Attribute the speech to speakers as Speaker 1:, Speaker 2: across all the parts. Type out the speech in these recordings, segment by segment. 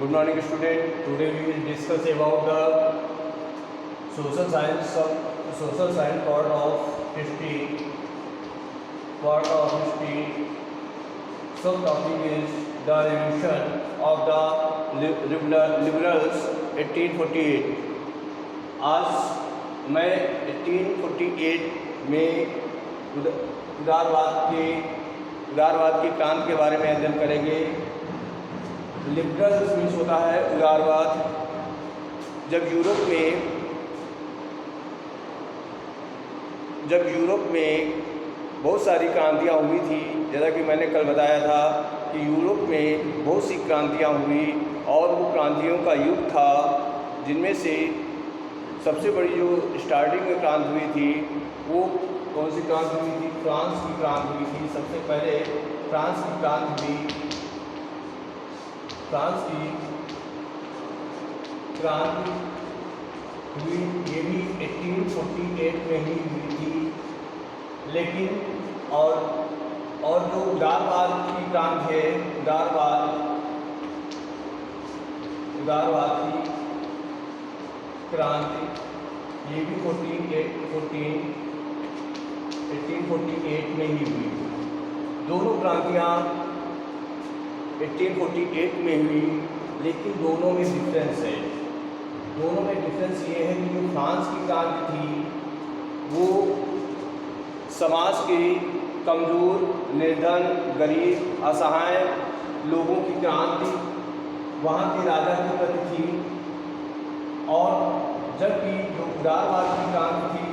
Speaker 1: Good morning, student. Today we will discuss about the social science part of history. Subtopic is the revolution of the liberals 1848. आज मैं 1848 में उदारवाद की क्रांति के बारे में अध्ययन करेंगे। लिबरल्स मीन्स होता है उदारवाद। जब यूरोप में बहुत सारी क्रांतियाँ हुई थी, जैसा कि मैंने कल बताया था कि यूरोप में बहुत सी क्रांतियाँ हुई और वो क्रांतियों का युग था, जिनमें से सबसे बड़ी जो स्टार्टिंग में क्रांति हुई थी वो कौन सी क्रांति हुई थी? फ्रांस की क्रांति हुई थी। सबसे पहले फ्रांस की क्रांति हुई। ये भी 1848 में ही हुई थी। लेकिन और जो उदारवाद की क्रांति है, उदारवाद की क्रांति, ये भी 1848 में ही हुई। दोनों क्रांतियाँ 1848 में हुई, लेकिन दोनों में डिफरेंस है। दोनों में डिफरेंस ये है कि जो फ्रांस की क्रांति थी वो समाज के कमज़ोर, निर्धन, गरीब, असहाय लोगों की क्रांति वहाँ के राजा की प्रति थी, और जबकि जो उदारवाद की क्रांति थी,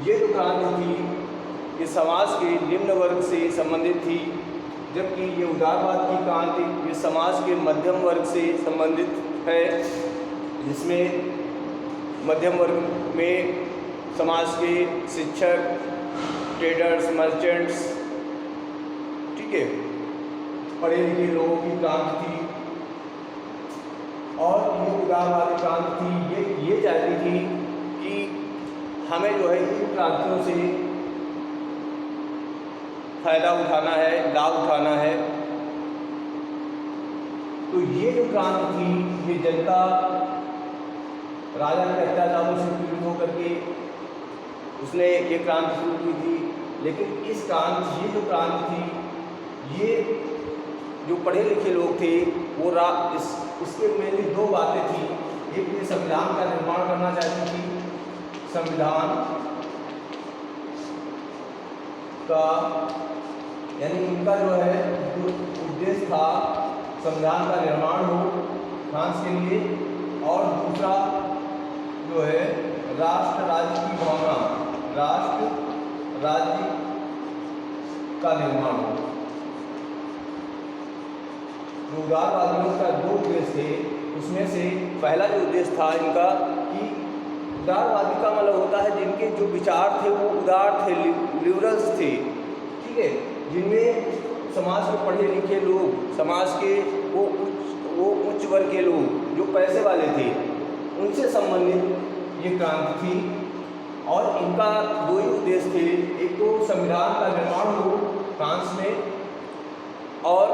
Speaker 1: ये जो क्रांति थी ये समाज के निम्न वर्ग से संबंधित थी, जबकि ये उदारवाद की क्रांति ये समाज के मध्यम वर्ग से संबंधित है, जिसमें मध्यम वर्ग में समाज के शिक्षक, ट्रेडर्स, मर्चेंट्स, ठीक है, पढ़े लिखे लोगों की क्रांति थी। और ये उदारवादी क्रांति थी, ये चाहती थी कि हमें जो है इन क्रांतियों से फायदा उठाना है, लाभ उठाना है। तो ये जो क्रांति थी ये जनता राजा के अत्याचारों से पीड़ित होकर के उसने ये क्रांति शुरू की थी। लेकिन ये जो क्रांति थी, ये जो पढ़े लिखे लोग थे वो इसके मेनली दो बातें थी। एक ये संविधान का निर्माण करना चाहती थी, संविधान का, यानी इनका जो है जो उद्देश्य था संविधान का निर्माण हो फ्रांस के लिए, और दूसरा जो है राष्ट्र राज्य की भावना, राष्ट्र राज्य का निर्माण हो। जो उदारवादियों का दो उद्देश्य थे, उसमें से पहला जो उद्देश्य था इनका कि उदारवादी का मतलब होता है जिनके जो विचार थे वो उदार थे, लिबरल्स थे, ठीक है, जिनमें समाज के पढ़े लिखे लोग, समाज के वो उच्च वर्ग के लोग जो पैसे वाले थे, उनसे संबंधित ये क्रांति थी। और इनका दो ही उद्देश्य थे, एक तो संविधान का निर्माण हो फ्रांस में, और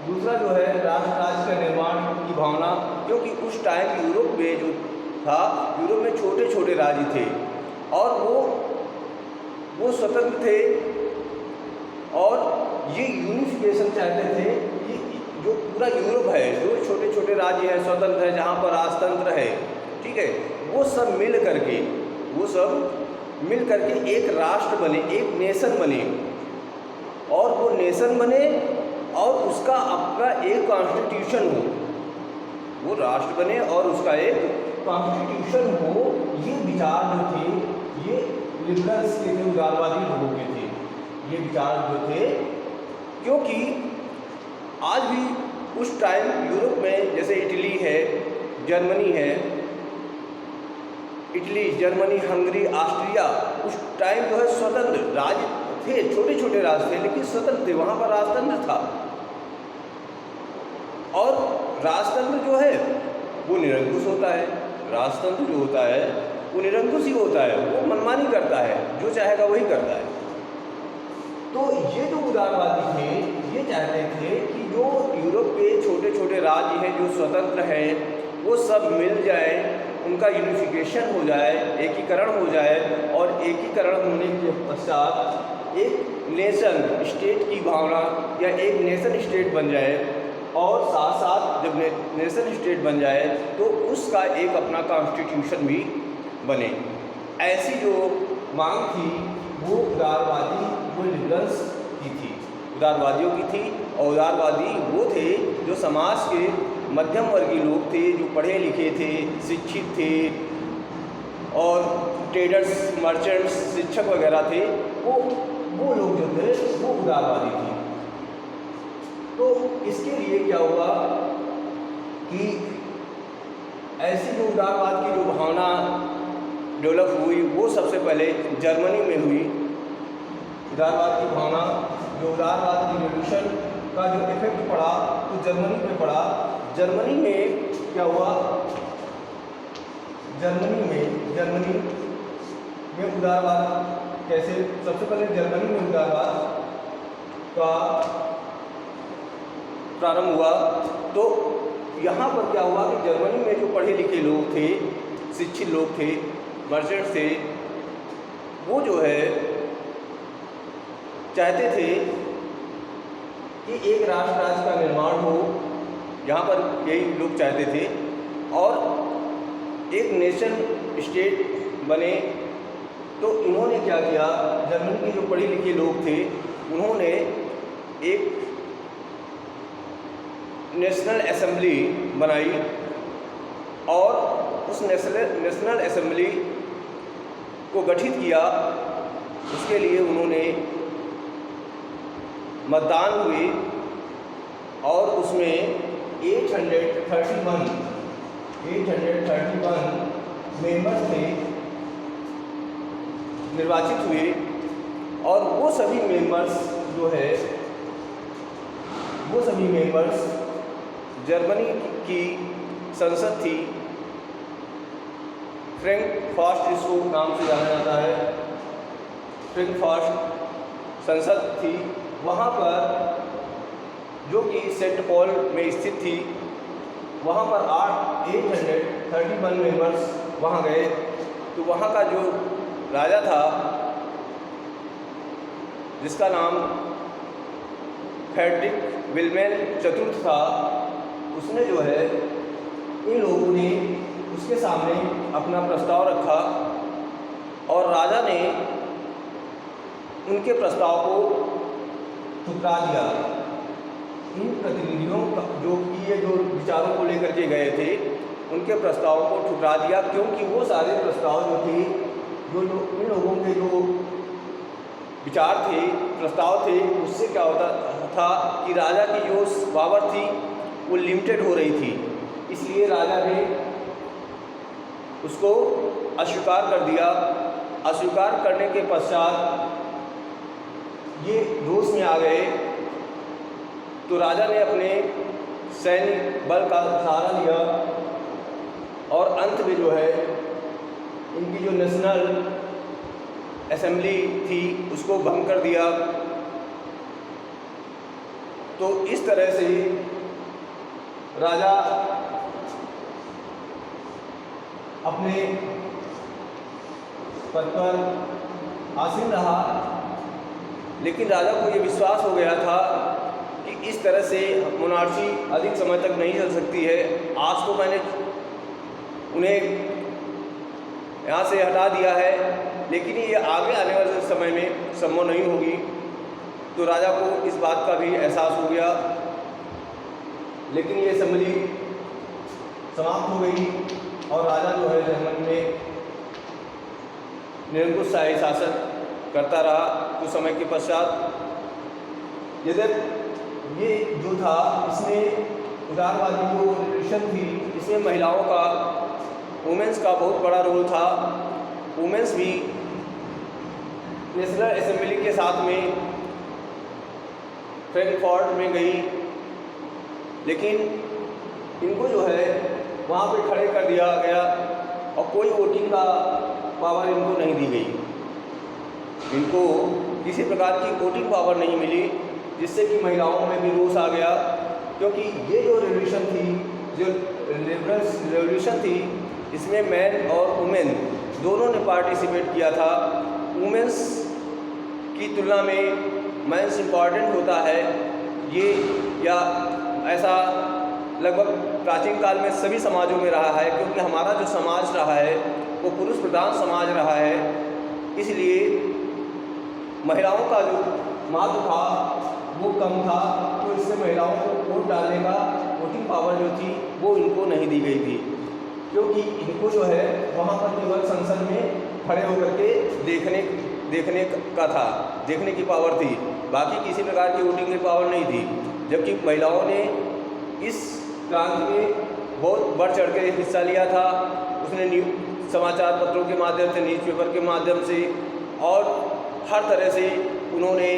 Speaker 1: दूसरा जो है राष्ट्र राज्य का निर्माण की भावना। क्योंकि उस टाइम यूरोप में जो था, यूरोप में छोटे छोटे राज्य थे और वो स्वतंत्र थे, और ये यूनिफिकेशन चाहते थे कि जो पूरा यूरोप है, जो छोटे छोटे राज्य हैं, स्वतंत्र है, जहाँ पर राजतंत्र है, ठीक है, वो सब मिल करके एक राष्ट्र बने, एक नेशन बने, और वो नेशन बने और उसका अपना एक कॉन्स्टिट्यूशन हो, वो राष्ट्र बने और उसका एक कॉन्स्टिट्यूशन हो। ये विचार जो थे ये लिबरल्स के थे, उदारवादी लोगों के थे ये विचार जो थे। क्योंकि आज भी उस टाइम यूरोप में जैसे इटली है, जर्मनी है, जर्मनी, हंगरी, ऑस्ट्रिया, उस टाइम जो है स्वतंत्र राज्य थे, छोटे छोटे राज्य थे लेकिन स्वतंत्र थे, वहाँ पर राजतंत्र था। और राजतंत्र जो है वो निरंकुश होता है, राजतंत्र जो होता है वो निरंकुश ही होता है, वो मनमानी करता है, जो चाहेगा वही करता है। तो ये जो उदारवादी थे ये चाहते थे कि जो राज्य हैं जो स्वतंत्र हैं वो सब मिल जाए, उनका यूनिफिकेशन हो जाए, एकीकरण हो जाए, और एकीकरण होने के पश्चात एक नेशन स्टेट की भावना या एक नेशन स्टेट बन जाए, और साथ साथ जब नेशन स्टेट बन जाए तो उसका एक अपना कॉन्स्टिट्यूशन भी बने। ऐसी जो मांग थी वो उदारवादी, वो लिबरल्स की थी, उदारवादियों की थी। और उदारवादी वो थे जो समाज के मध्यम वर्गीय लोग थे, जो पढ़े लिखे थे, शिक्षित थे, और ट्रेडर्स, मर्चेंट्स, शिक्षक वगैरह थे, वो लोग जो थे वो उदारवादी थे। तो इसके लिए क्या हुआ कि ऐसी जो उदारवाद की जो भावना डेवलप हुई वो सबसे पहले जर्मनी में हुई। उदारवाद की भावना, जो उदारवाद की रिवॉल्यूशन का जो इफेक्ट पड़ा तो जर्मनी पे पड़ा। जर्मनी में क्या हुआ, जर्मनी में उदारवाद कैसे, सबसे पहले जर्मनी में उदारवाद का प्रारंभ हुआ। तो यहाँ पर क्या हुआ कि जर्मनी में जो पढ़े लिखे लोग थे, शिक्षित लोग थे, मर्चेंट्स थे, वो जो है चाहते थे कि एक राष्ट्र राज्य का निर्माण हो, यहाँ पर यही लोग चाहते थे, और एक नेशन स्टेट बने। तो इन्होंने क्या किया, जर्मनी के जो पढ़े लिखे लोग थे उन्होंने एक नेशनल असेंबली बनाई, और उस नेशनल असेंबली को गठित किया। उसके लिए उन्होंने मतदान हुए, और उसमें 831 मेंबर्स थे, निर्वाचित हुए। और वो सभी मेंबर्स जो है, वो सभी मेंबर्स जर्मनी की संसद थी, फ्रैंकफर्ट इसको नाम से जाना जाता है, फ्रैंकफर्ट संसद थी। वहाँ पर जो कि सेंट पॉल में स्थित थी, वहाँ पर 831 मेंबर्स वहाँ गए। तो वहाँ का जो राजा था, जिसका नाम फ्रेडरिक विल्हेम चतुर्थ था, उसने जो है इन लोगों ने उसके सामने अपना प्रस्ताव रखा, और राजा ने उनके प्रस्ताव को ठुकरा दिया। इन प्रतिनिधियों जो कि ये जो विचारों को लेकर के गए थे, उनके प्रस्तावों को ठुकरा दिया, क्योंकि वो सारे प्रस्ताव जो थे, इन लोगों के जो विचार थे, प्रस्ताव थे, उससे क्या होता था कि राजा की जो पावर थी वो लिमिटेड हो रही थी। इसलिए राजा ने उसको अस्वीकार कर दिया। अस्वीकार करने के पश्चात ये रोष में आ गए, तो राजा ने अपने सैन्य बल का सहारा लिया, और अंत में जो है इनकी जो नेशनल असेंबली थी उसको भंग कर दिया। तो इस तरह से राजा अपने पद पर आसीन रहा, लेकिन राजा को ये विश्वास हो गया था कि इस तरह से मोनार्ची अधिक समय तक नहीं चल सकती है। आज तो मैंने उन्हें यहाँ से हटा दिया है, लेकिन ये आगे आने वाले समय में संभव नहीं होगी। तो राजा को इस बात का भी एहसास हो गया, लेकिन ये असेंबली समाप्त हो गई, और राजा जो है जर्मनी में निरंकुश शाही शासन करता रहा। कुछ समय के पश्चात यदि ये जो था, इसमें उदारवादी जो रिवॉल्यूशन थी, इसमें महिलाओं का, वुमेंस का बहुत बड़ा रोल था। वुमेंस भी नेशनल असेंबली के साथ में फ्रैंकफर्ट में गई, लेकिन इनको जो है वहाँ पे खड़े कर दिया गया, और कोई वोटिंग का पावर इनको नहीं दी गई। इनको किसी प्रकार की वोटिंग पावर नहीं मिली, जिससे कि महिलाओं में भी रोष आ गया। क्योंकि ये जो रेवोल्यूशन थी, जो लिबरल्स रेवोल्यूशन थी, इसमें मैन और वुमेन दोनों ने पार्टिसिपेट किया था। वुमेन्स की तुलना में मेंस इम्पॉर्टेंट होता है, ये या ऐसा लगभग प्राचीन काल में सभी समाजों में रहा है, क्योंकि हमारा जो समाज रहा है वो पुरुष प्रधान समाज रहा है। इसलिए महिलाओं का जो महत्व था वो कम था, तो इससे महिलाओं को वोट डालने का वोटिंग पावर जो थी वो इनको नहीं दी गई थी, क्योंकि इनको जो है वहाँ पर केवल संसद में खड़े होकर के देखने का था, देखने की पावर थी, बाकी किसी प्रकार की वोटिंग की पावर नहीं थी। जबकि महिलाओं ने इस क्रांति में बहुत बढ़ चढ़ के हिस्सा लिया था। उसने समाचार पत्रों के माध्यम से, न्यूज़पेपर के माध्यम से और हर तरह से उन्होंने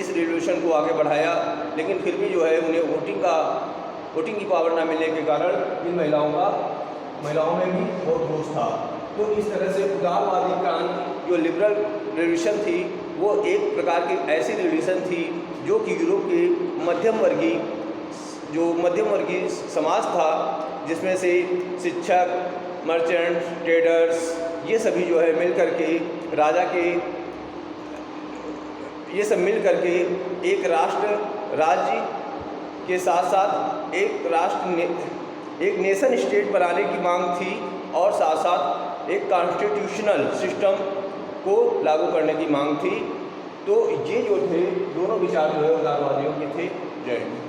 Speaker 1: इस रिवॉल्यूशन को आगे बढ़ाया, लेकिन फिर भी जो है उन्हें वोटिंग की पावर ना मिलने के कारण इन महिलाओं में भी बहुत रोष था। तो इस तरह से उदारवादी क्रांति जो लिबरल रिवॉल्यूशन थी वो एक प्रकार की ऐसी रिवॉल्यूशन थी जो कि यूरोप के मध्यम वर्गीय समाज था, जिसमें से शिक्षक, मर्चेंट, ट्रेडर्स, ये सभी जो है मिल करके ये सब मिल करके एक राज्य के साथ साथ एक नेशन स्टेट बनाने की मांग थी और साथ साथ एक कॉन्स्टिट्यूशनल सिस्टम को लागू करने की मांग थी। तो ये जो थे दोनों विचार जो है उदारवादियों के थे। जय हिंद।